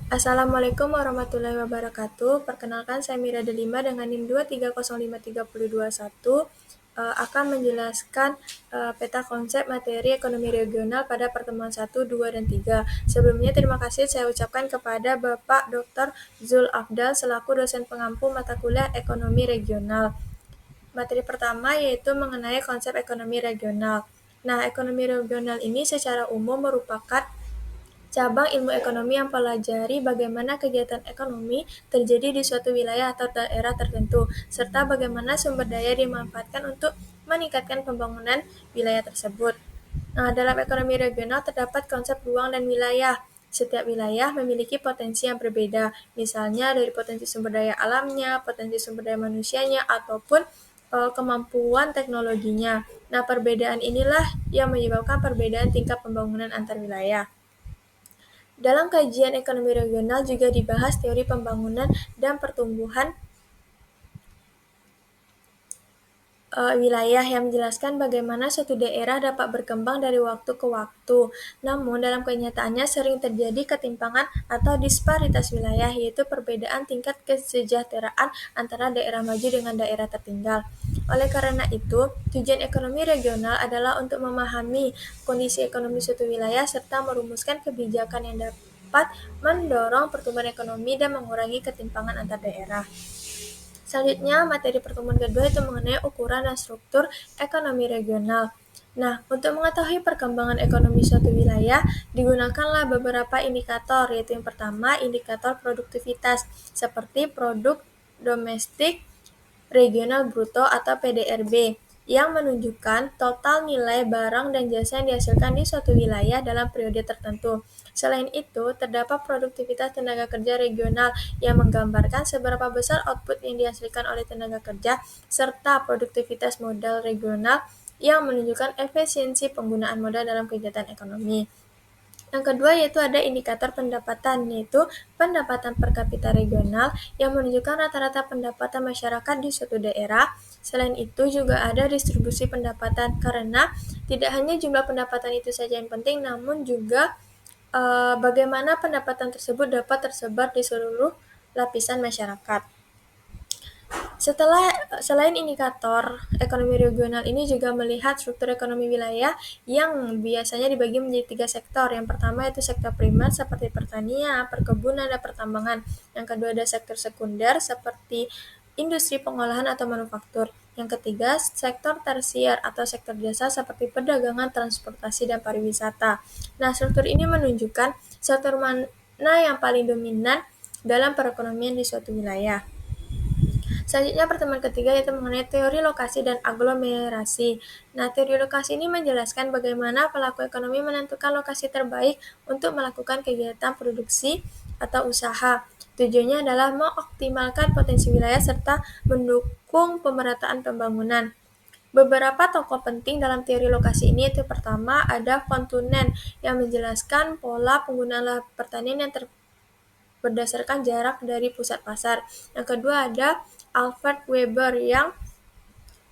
Assalamualaikum warahmatullahi wabarakatuh. Perkenalkan, saya Mira Delima dengan NIM 230533021 akan menjelaskan peta konsep materi ekonomi regional pada pertemuan 1, 2, dan 3. Sebelumnya, terima kasih saya ucapkan kepada Bapak Dr. Zul Afdal selaku dosen pengampu mata kuliah ekonomi regional. Materi pertama yaitu mengenai konsep ekonomi regional. Nah, ekonomi regional ini secara umum merupakan cabang ilmu ekonomi yang pelajari bagaimana kegiatan ekonomi terjadi di suatu wilayah atau daerah tertentu, serta bagaimana sumber daya dimanfaatkan untuk meningkatkan pembangunan wilayah tersebut. Nah, dalam ekonomi regional terdapat konsep ruang dan wilayah. Setiap wilayah memiliki potensi yang berbeda, misalnya dari potensi sumber daya alamnya, potensi sumber daya manusianya, ataupun kemampuan teknologinya. Nah, perbedaan inilah yang menyebabkan perbedaan tingkat pembangunan antar wilayah. Dalam kajian ekonomi regional juga dibahas teori pembangunan dan pertumbuhan wilayah yang menjelaskan bagaimana suatu daerah dapat berkembang dari waktu ke waktu. Namun, dalam kenyataannya sering terjadi ketimpangan atau disparitas wilayah, yaitu perbedaan tingkat kesejahteraan antara daerah maju dengan daerah tertinggal. Oleh karena itu, tujuan ekonomi regional adalah untuk memahami kondisi ekonomi suatu wilayah serta merumuskan kebijakan yang dapat mendorong pertumbuhan ekonomi dan mengurangi ketimpangan antar daerah. Selanjutnya, materi pertemuan kedua itu mengenai ukuran dan struktur ekonomi regional. Nah, untuk mengetahui perkembangan ekonomi suatu wilayah, digunakanlah beberapa indikator, yaitu yang pertama, indikator produktivitas, seperti produk domestik regional bruto atau PDRB, yang menunjukkan total nilai barang dan jasa yang dihasilkan di suatu wilayah dalam periode tertentu. Selain itu, terdapat produktivitas tenaga kerja regional yang menggambarkan seberapa besar output yang dihasilkan oleh tenaga kerja, serta produktivitas modal regional yang menunjukkan efisiensi penggunaan modal dalam kegiatan ekonomi. Yang kedua yaitu ada indikator pendapatan, yaitu pendapatan per kapita regional yang menunjukkan rata-rata pendapatan masyarakat di suatu daerah. Selain itu juga ada distribusi pendapatan, karena tidak hanya jumlah pendapatan itu saja yang penting, namun juga bagaimana pendapatan tersebut dapat tersebar di seluruh lapisan masyarakat. Selain indikator ekonomi regional ini juga melihat struktur ekonomi wilayah yang biasanya dibagi menjadi 3 sektor. Yang pertama yaitu sektor primer seperti pertanian, perkebunan, dan pertambangan. Yang kedua ada sektor sekunder seperti industri pengolahan atau manufaktur. Yang ketiga, sektor tersier atau sektor jasa seperti perdagangan, transportasi, dan pariwisata. Nah, struktur ini menunjukkan sektor mana yang paling dominan dalam perekonomian di suatu wilayah. Selanjutnya pertemuan ketiga yaitu mengenai teori lokasi dan aglomerasi. Nah, teori lokasi ini menjelaskan bagaimana pelaku ekonomi menentukan lokasi terbaik untuk melakukan kegiatan produksi atau usaha. Tujuannya adalah mengoptimalkan potensi wilayah serta mendukung pemerataan pembangunan. Beberapa tokoh penting dalam teori lokasi ini itu pertama ada von Thunen yang menjelaskan pola penggunaan lahan pertanian yang berdasarkan jarak dari pusat pasar. Yang kedua ada Alfred Weber yang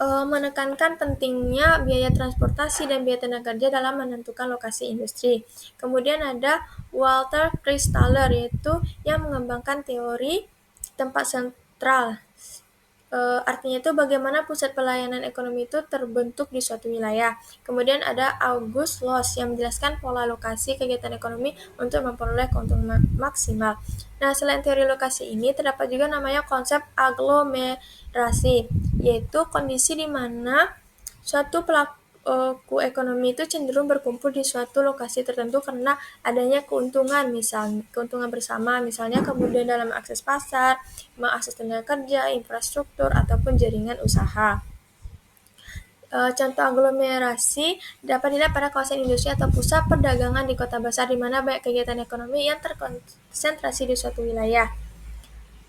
menekankan pentingnya biaya transportasi dan biaya tenaga kerja dalam menentukan lokasi industri. Kemudian ada Walter Christaller yaitu yang mengembangkan teori tempat sentral. Artinya itu bagaimana pusat pelayanan ekonomi itu terbentuk di suatu wilayah. Kemudian ada August Loss yang menjelaskan pola lokasi kegiatan ekonomi untuk memperoleh keuntungan maksimal. Nah, selain teori lokasi ini, terdapat juga namanya konsep aglomerasi, yaitu kondisi di mana suatu pelaku ekonomi itu cenderung berkumpul di suatu lokasi tertentu karena adanya keuntungan, keuntungan bersama, misalnya kemudian dalam akses pasar, mengakses tenaga kerja, infrastruktur, ataupun jaringan usaha. Contoh aglomerasi dapat dilihat pada kawasan industri atau pusat perdagangan di kota besar di mana banyak kegiatan ekonomi yang terkonsentrasi di suatu wilayah.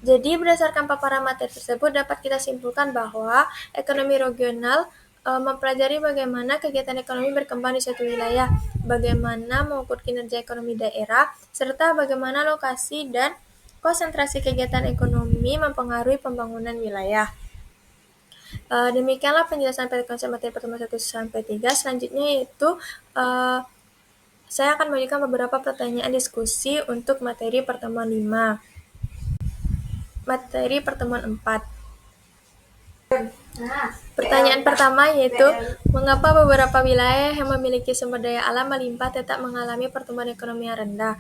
Jadi berdasarkan paparan materi tersebut dapat kita simpulkan bahwa ekonomi regional mempelajari bagaimana kegiatan ekonomi berkembang di suatu wilayah, bagaimana mengukur kinerja ekonomi daerah, serta bagaimana lokasi dan konsentrasi kegiatan ekonomi mempengaruhi pembangunan wilayah. Demikianlah penjelasan pada konsep materi pertemuan 1 sampai 3. Selanjutnya yaitu Saya akan memberikan beberapa pertanyaan diskusi untuk materi pertemuan 5. Materi pertemuan 4. Pertanyaan pertama yaitu, mengapa beberapa wilayah yang memiliki sumber daya alam melimpah tetap mengalami pertumbuhan ekonomi yang rendah?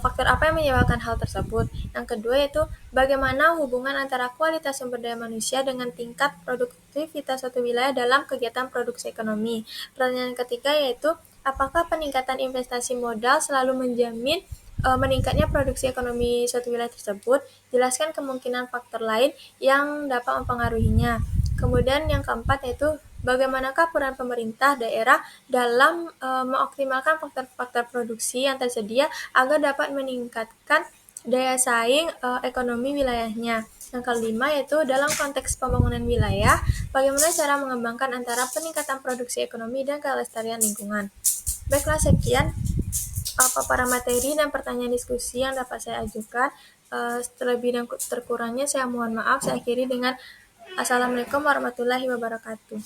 Faktor apa yang menyebabkan hal tersebut? Yang kedua yaitu, bagaimana hubungan antara kualitas sumber daya manusia dengan tingkat produktivitas suatu wilayah dalam kegiatan produksi ekonomi? Pertanyaan ketiga yaitu, apakah peningkatan investasi modal selalu menjamin meningkatnya produksi ekonomi suatu wilayah tersebut? Jelaskan kemungkinan faktor lain yang dapat mempengaruhinya. Kemudian yang keempat yaitu, bagaimanakah peran pemerintah daerah dalam mengoptimalkan faktor-faktor produksi yang tersedia agar dapat meningkatkan daya saing ekonomi wilayahnya. Yang kelima yaitu, dalam konteks pembangunan wilayah, bagaimana cara mengembangkan antara peningkatan produksi ekonomi dan kelestarian lingkungan. Baiklah, sekian paparan materi dan pertanyaan diskusi yang dapat saya ajukan. Terlebih dan terkurangnya saya mohon maaf. Saya akhiri dengan Assalamualaikum warahmatullahi wabarakatuh.